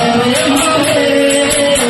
Krishna Krishna Krishna Hare Hare Hare Rama Rama Rama Hare Hare Hare Krishna Krishna Krishna Hare Hare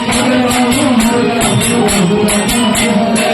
Hare Rama Hare Rama Rama Rama Hare Hare